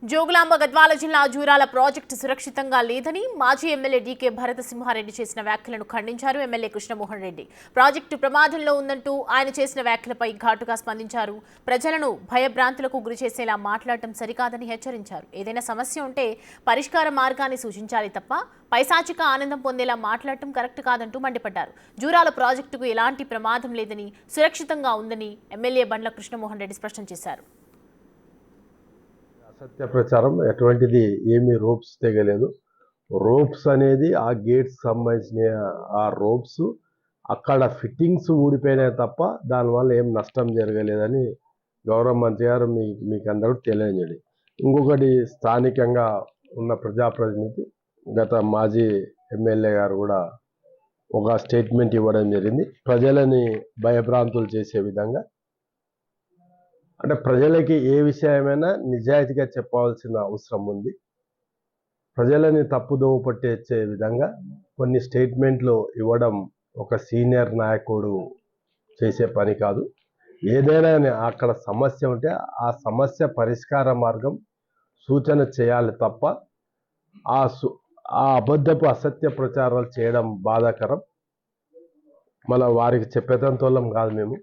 జోగులాంబ గద్వాల జిల్లా జూరాల ప్రాజెక్టు సురక్షితంగా లేదని మాజీ ఎమ్మెల్యే డీకే భరత సింహారెడ్డి చేసిన వ్యాఖ్యలను ఖండించారు ఎమ్మెల్యే కృష్ణమోహన్ రెడ్డి. ప్రాజెక్టు ప్రమాదంలో ఉందంటూ ఆయన చేసిన వ్యాఖ్యలపై ఘాటుగా స్పందించారు. ప్రజలను భయభ్రాంతులకు గురిచేసేలా మాట్లాడటం సరికాదని హెచ్చరించారు. ఏదైనా సమస్య ఉంటే పరిష్కార మార్గాన్ని సూచించాలి తప్ప పైశాచిక ఆనందం పొందేలా మాట్లాడటం కరెక్ట్ కాదంటూ మండిపడ్డారు. జూరాల ప్రాజెక్టుకు ఎలాంటి ప్రమాదం లేదని, సురక్షితంగా ఉందని ఎమ్మెల్యే బండ్ల కృష్ణమోహన్ రెడ్డి స్పష్టం చేశారు. అసత్య ప్రచారం ఎటువంటిది ఏమీ రోప్స్ తెగలేదు. రోప్స్ అనేది ఆ గేట్స్ సంబంధించిన ఆ రోప్స్ అక్కడ ఫిట్టింగ్స్ ఊడిపోయినాయి తప్ప దానివల్ల ఏం నష్టం జరగలేదని గౌరవ మంత్రి గారు మీకు అందరూ తెలియజేయండి. ఇంకొకటి, స్థానికంగా ఉన్న ప్రజాప్రతినిధి గత మాజీ ఎమ్మెల్యే గారు కూడా ఒక స్టేట్మెంట్ ఇవ్వడం జరిగింది. ప్రజలని భయభ్రాంతులు చేసే విధంగా, అంటే ప్రజలకి ఏ విషయమైనా నిజాయితీగా చెప్పవలసిన అవసరం ఉంది. ప్రజలని తప్పుదోవ పట్టించే విధంగా కొన్ని స్టేట్మెంట్లు ఇవ్వడం ఒక సీనియర్ నాయకుడు చేసే పని కాదు. ఏదైనా అక్కడ సమస్య ఉంటే ఆ సమస్య పరిష్కార మార్గం సూచన చేయాలి తప్ప ఆ అబద్ధపు అసత్య ప్రచారాలు చేయడం బాధాకరం. మళ్ళీ వారికి చెప్పేదంతోళ్ళం కాదు మేము.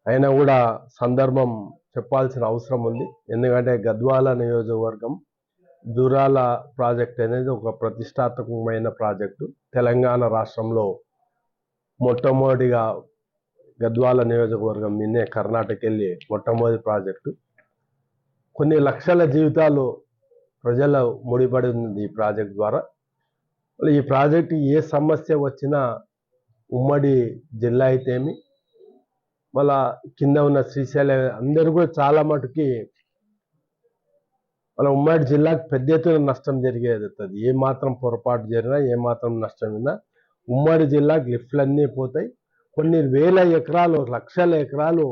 అయినా కూడా సందర్భం చెప్పాల్సిన అవసరం ఉంది. ఎందుకంటే గద్వాల నియోజకవర్గం జూరాల ప్రాజెక్ట్ అనేది ఒక ప్రతిష్టాత్మకమైన ప్రాజెక్టు. తెలంగాణ రాష్ట్రంలో మొట్టమొదటిగా గద్వాల నియోజకవర్గం నిన్నే కర్ణాటక వెళ్ళి మొట్టమొదటి ప్రాజెక్టు. కొన్ని లక్షల జీవితాలు ప్రజల ముడిపడి ఉంది ఈ ప్రాజెక్ట్ ద్వారా. ఈ ప్రాజెక్టు ఏ సమస్య వచ్చినా ఉమ్మడి జిల్లా అయితేమి, మళ్ళా కింద ఉన్న శ్రీశైలం అందరూ కూడా చాలా మటుకి మన ఉమ్మడి జిల్లాకు పెద్ద ఎత్తున నష్టం జరిగేది. ఏమాత్రం పొరపాటు జరిగినా, ఏమాత్రం నష్టం విన్నా ఉమ్మడి జిల్లాకు లిఫ్ట్లన్నీ పోతాయి. కొన్ని వేల ఎకరాలు, లక్షల ఎకరాలు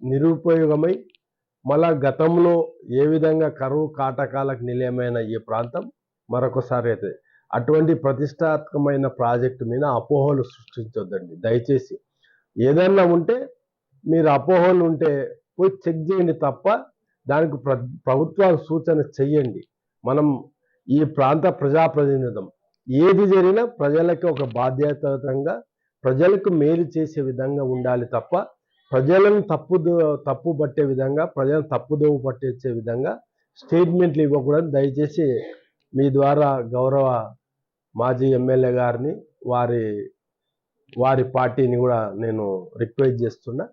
నిరుపయోగమై మళ్ళా గతంలో ఏ విధంగా కరువు కాటకాలకు నిలయమైన ఈ ప్రాంతం మరొకసారి అవుతుంది. అటువంటి ప్రతిష్టాత్మకమైన ప్రాజెక్టు మీద అపోహలు సృష్టించొద్దండి దయచేసి. ఏదన్నా ఉంటే మీరు అపోహలు ఉంటే పోయి చెక్ చేయండి తప్ప దానికి ప్రభుత్వాలు సూచన చెయ్యండి. మనం ఈ ప్రాంత ప్రజాప్రతినిధం, ఏది జరిగినా ప్రజలకి ఒక బాధ్యతంగా ప్రజలకు మేలు చేసే విధంగా ఉండాలి తప్ప ప్రజలను తప్పు పట్టే విధంగా, ప్రజలను తప్పుదోవ పట్టించే విధంగా స్టేట్మెంట్లు ఇవ్వకూడదు. దయచేసి మీ ద్వారా గౌరవ మాజీ ఎమ్మెల్యే గారిని, వారి పార్టీని కూడా నేను రిక్వెస్ట్ చేస్తున్నా.